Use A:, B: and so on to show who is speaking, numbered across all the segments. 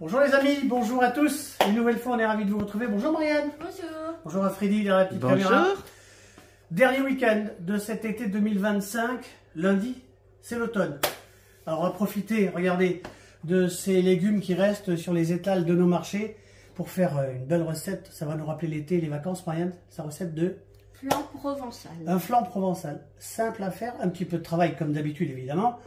A: Bonjour les amis, bonjour à tous. Une nouvelle fois, on est ravis de vous retrouver. Bonjour Marianne.
B: Bonjour.
A: Bonjour à Freddy derrière la petite caméra. Dernier week-end de cet été 2025. Lundi, c'est l'automne. Alors on va profiter, regardez, de ces légumes qui restent sur les étals de nos marchés pour faire une belle recette. Ça va nous rappeler l'été et les vacances, Marianne. Sa recette de
B: flan provençal.
A: Un flan provençal. Simple à faire, un petit peu de travail comme d'habitude évidemment.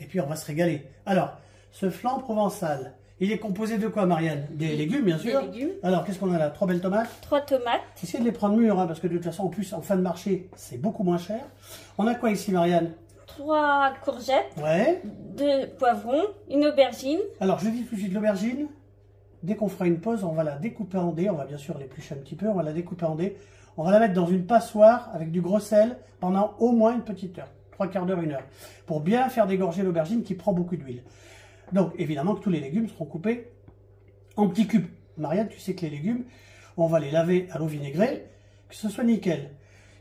A: Et puis on va se régaler. Alors, ce flan provençal, il est composé de quoi, Marianne? Des légumes, bien sûr.
B: Des légumes.
A: Alors, qu'est-ce qu'on a là? 3 belles tomates.
B: 3 tomates.
A: Essayez de les prendre mûres, hein, parce que de toute façon, en plus, en fin de marché, c'est beaucoup moins cher. On a quoi ici, Marianne?
B: 3 courgettes.
A: Ouais.
B: 2 poivrons. Une aubergine.
A: Alors, je dis tout de suite, l'aubergine, dès qu'on fera une pause, on va la découper en dés. On va bien sûr l'éplucher un petit peu, on va la découper en dés. On va la mettre dans une passoire avec du gros sel pendant au moins une petite heure. 3 quarts d'heure, 1 heure. Pour bien faire dégorger l'aubergine qui prend beaucoup d'huile. Donc, évidemment que tous les légumes seront coupés en petits cubes. Marianne, tu sais que les légumes, on va les laver à l'eau vinaigrée, que ce soit nickel.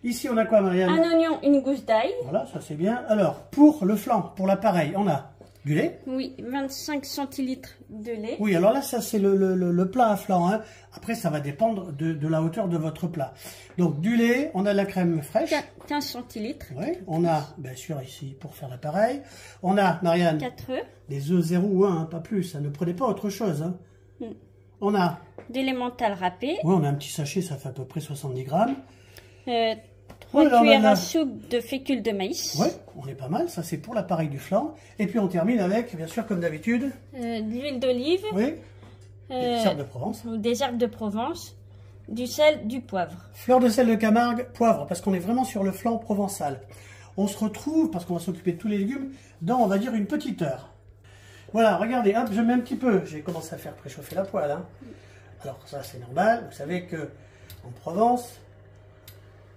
A: Ici, on a quoi, Marianne?
B: Un oignon, une gousse d'ail.
A: Voilà, ça c'est bien. Alors, pour le flan, pour l'appareil, on a du lait.
B: Oui, 25 centilitres de lait.
A: Oui, alors là, ça c'est le plat à flan. Hein. Après, ça va dépendre de la hauteur de votre plat. Donc, du lait, on a de la crème fraîche.
B: 15 centilitres.
A: Oui, on a, bien sûr, ici, pour faire l'appareil. On a, Marianne,
B: 4 œufs.
A: des œufs 0 ou 1, hein, pas plus. Ne prenez pas autre chose. Hein. On a...
B: de l'emmental râpé.
A: Oui, on a un petit sachet, ça fait à peu près 70 grammes.
B: 3 cuillères à soupe de fécule de maïs.
A: Oui, on est pas mal. Ça, c'est pour l'appareil du flan. Et puis, on termine avec, bien sûr, comme d'habitude...
B: de l'huile d'olive.
A: Oui, des herbes de Provence.
B: Des herbes de Provence. Du sel, du poivre.
A: Fleur de sel de Camargue, poivre, parce qu'on est vraiment sur le flan provençal. On se retrouve, parce qu'on va s'occuper de tous les légumes, dans, on va dire, une petite heure. Voilà, regardez, hop, je mets un petit peu. J'ai commencé à faire préchauffer la poêle. Hein. Alors, ça, c'est normal. Vous savez que en Provence,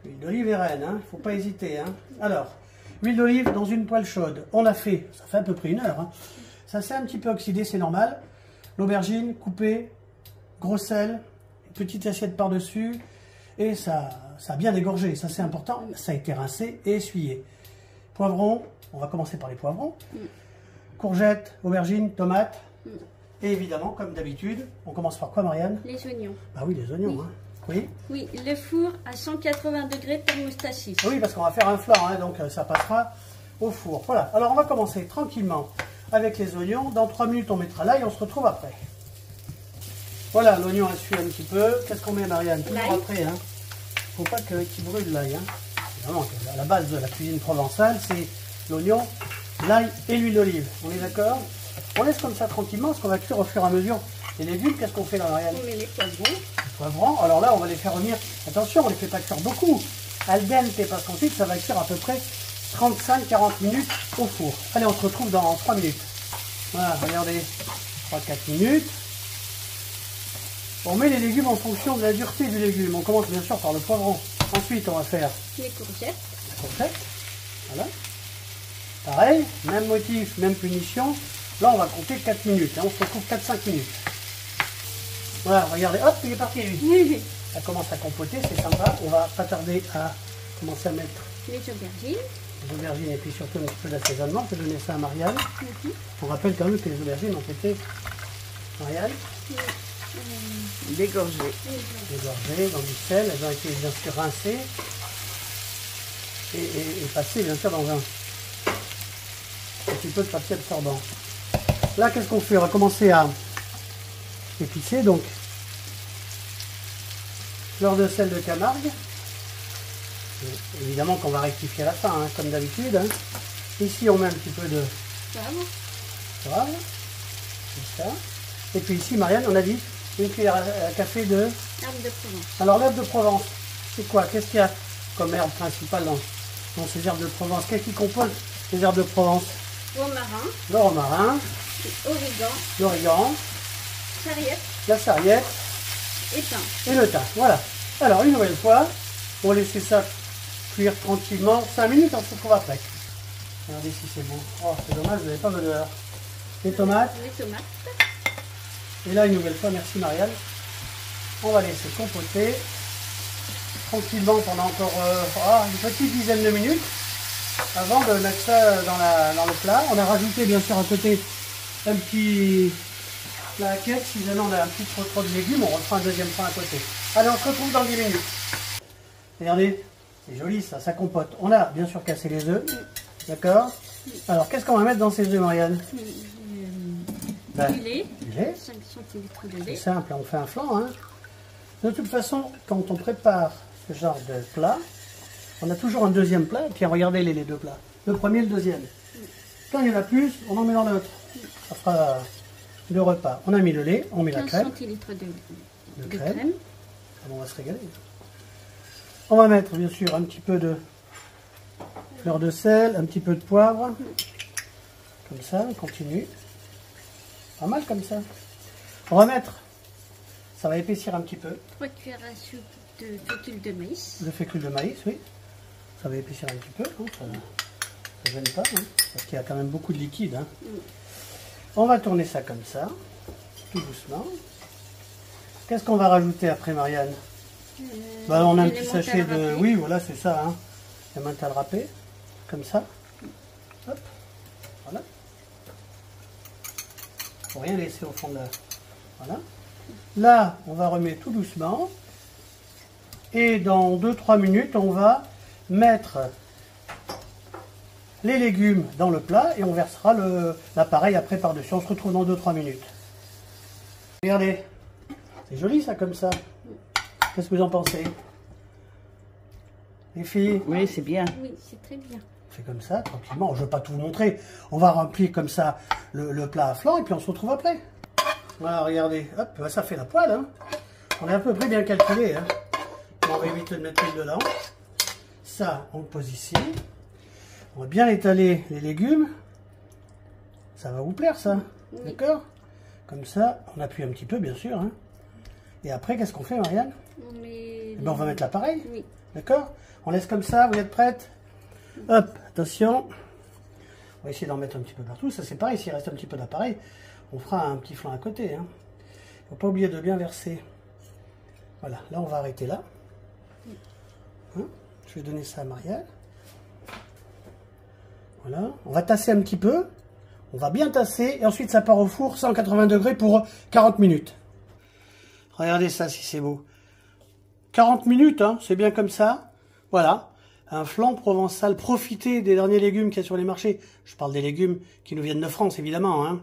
A: l'huile d'olive est reine, hein. Il ne faut pas hésiter. Hein. Alors, huile d'olive dans une poêle chaude. On a fait, ça fait à peu près 1 heure. Hein. Ça s'est un petit peu oxydé, c'est normal. L'aubergine coupée, gros sel, une petite assiette par-dessus. Et ça a bien dégorgé, ça c'est important. Ça a été rincé et essuyé. Poivrons, on va commencer par les poivrons. Courgettes, aubergines, tomates. Et évidemment, comme d'habitude, on commence par quoi, Marianne?
B: Les oignons.
A: Bah oui, les oignons.
B: Oui.
A: Hein. Oui.
B: Oui, le four à 180 degrés thermostat 6.
A: Oui, parce qu'on va faire un flan, hein, donc ça passera au four. Voilà, alors on va commencer tranquillement avec les oignons. Dans 3 minutes, on mettra l'ail, on se retrouve après. Voilà, l'oignon a suivi un petit peu. Qu'est-ce qu'on met, Marianne? Toujours après, hein. Faut pas qu'il brûle l'ail. Hein. Vraiment, à la base de la cuisine provençale, c'est l'oignon, l'ail et l'huile d'olive. On est d'accord? On laisse comme ça tranquillement, parce qu'on va cuire au fur et à mesure les légumes. Qu'est-ce qu'on fait là, Marianne?
B: On met les poivrons.
A: Les poivrons. Alors là, on va les faire revenir. Attention, on ne les fait pas cuire beaucoup. Al dente, parce qu'ensuite, ça va cuire à peu près 35-40 minutes au four. Allez, on se retrouve dans 3 minutes. Voilà, regardez, 3-4 minutes. On met les légumes en fonction de la dureté du légume. On commence bien sûr par le poivron. Ensuite, on va faire
B: les courgettes.
A: la courgette. Voilà. Pareil, même motif, même punition. Là, on va compter 4 minutes. Hein. On se retrouve 4-5 minutes. Voilà, regardez. Hop, il est parti, lui. Ça commence à compoter, c'est sympa. On va pas tarder à commencer à mettre
B: les aubergines.
A: Les aubergines et puis surtout un petit peu d'assaisonnement. Je vais donner ça à Marianne. On rappelle quand même que les aubergines ont été, Marianne,
C: dégorgées
A: dans du sel. Elles ont été bien sûr rincées et passées bien sûr dans un petit peu de papier absorbant. Là, qu'est-ce qu'on fait? On va commencer à épicer. Donc, fleur de sel de Camargue. Et évidemment qu'on va rectifier à la fin, hein, comme d'habitude. Hein. Ici, on met un petit peu de poivre. Comme ça. Et puis ici, Marianne, on a dit une cuillère à café de...
B: Herbe de Provence.
A: Alors, l'herbe de Provence, c'est quoi? Qu'est-ce qu'il y a comme herbe principale dans ces herbes de Provence? Qu'est-ce qui compose les herbes de Provence?
B: Romarin.
A: Le romarin.
B: Origan.
A: L'origan.
B: Sarriette.
A: La sarriette.
B: Et thym.
A: Et le thym. Voilà. Alors, une nouvelle fois, on va laisser ça cuire tranquillement. 5 minutes, on se retrouve après. Regardez si c'est bon. Oh, c'est dommage, vous n'avez pas d'odeur. Les tomates.
B: Les tomates.
A: Et là, une nouvelle fois, merci Marianne. On va laisser compoter tranquillement pendant encore une petite dizaine de minutes avant de mettre ça dans le plat. On a rajouté bien sûr à côté un petit plaquette. Si jamais on a un petit trop de légumes, on refera un deuxième pain à côté. Allez, on se retrouve dans 10 minutes. Regardez, c'est joli ça, ça compote. On a bien sûr cassé les œufs. D'accord. Alors, qu'est-ce qu'on va mettre dans ces œufs, Marianne?
B: Du lait.
A: 5
B: centilitres de lait.
A: C'est simple, on fait un flan. Hein. De toute façon, quand on prépare ce genre de plat, on a toujours un deuxième plat. Et puis regardez les deux plats. Le premier et le deuxième. Quand il y en a plus, on en met dans l'autre. Ça fera le repas. On a mis le lait, on met la crème.
B: 15 centilitres de crème.
A: On va se régaler. On va mettre bien sûr un petit peu de fleur de sel, un petit peu de poivre. Comme ça, on continue. Pas mal comme ça. On va mettre, ça va épaissir un petit peu.
B: 3 cuillères à soupe de fécule de maïs.
A: Le fécule de maïs, oui. Ça va épaissir un petit peu. Hein. Ça ne gêne pas, hein, parce qu'il y a quand même beaucoup de liquide. Hein. On va tourner ça comme ça, tout doucement. Qu'est-ce qu'on va rajouter après, Marianne? On a un petit sachet de... Oui, voilà, c'est ça. Hein. La menthe râpée, comme ça. Hop, voilà. Faut rien laisser au fond de la... Voilà. Là, on va remettre tout doucement. Et dans 2-3 minutes, on va mettre les légumes dans le plat et on versera l'appareil après par-dessus. On se retrouve dans 2-3 minutes. Regardez, c'est joli ça comme ça. Qu'est-ce que vous en pensez? Les filles?
C: Oui, c'est bien.
B: Oui, c'est très bien.
A: On fait comme ça, tranquillement. Je ne vais pas tout vous montrer. On va remplir comme ça le plat à flanc et puis on se retrouve après. Voilà, regardez. Hop, ça fait la poêle. Hein. On est à peu près bien calculé. Hein. On va éviter de mettre l'huile dedans. Ça, on le pose ici. On va bien étaler les légumes. Ça va vous plaire, ça. Oui. D'accord? Comme ça, on appuie un petit peu, bien sûr. Hein. Et après, qu'est-ce qu'on fait, Marianne? On va mettre l'appareil. Oui. D'accord? On laisse comme ça, vous êtes prêtes? Hop, attention. On va essayer d'en mettre un petit peu partout. Ça, c'est pareil, s'il reste un petit peu d'appareil, on fera un petit flan à côté. Hein. Il ne faut pas oublier de bien verser. Voilà, là, on va arrêter là. Hein? Je vais donner ça à Marianne. Voilà, on va tasser un petit peu. On va bien tasser et ensuite ça part au four 180 degrés pour 40 minutes. Regardez ça si c'est beau. 40 minutes, hein, c'est bien comme ça. Voilà, un flan provençal. Profitez des derniers légumes qu'il y a sur les marchés. Je parle des légumes qui nous viennent de France, évidemment. Hein.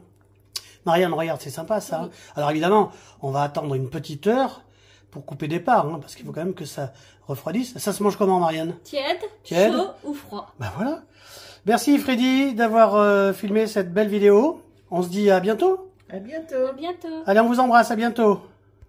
A: Marianne, regarde, c'est sympa ça. Oui. Hein. Alors évidemment, on va attendre une petite heure pour couper des parts, hein, parce qu'il faut quand même que ça refroidisse. Ça se mange comment, Marianne?
B: Tiède, chaud ou froid.
A: Ben voilà. Merci Freddy d'avoir filmé cette belle vidéo. On se dit à bientôt.
C: À bientôt.
B: À bientôt.
A: Allez, on vous embrasse, à bientôt.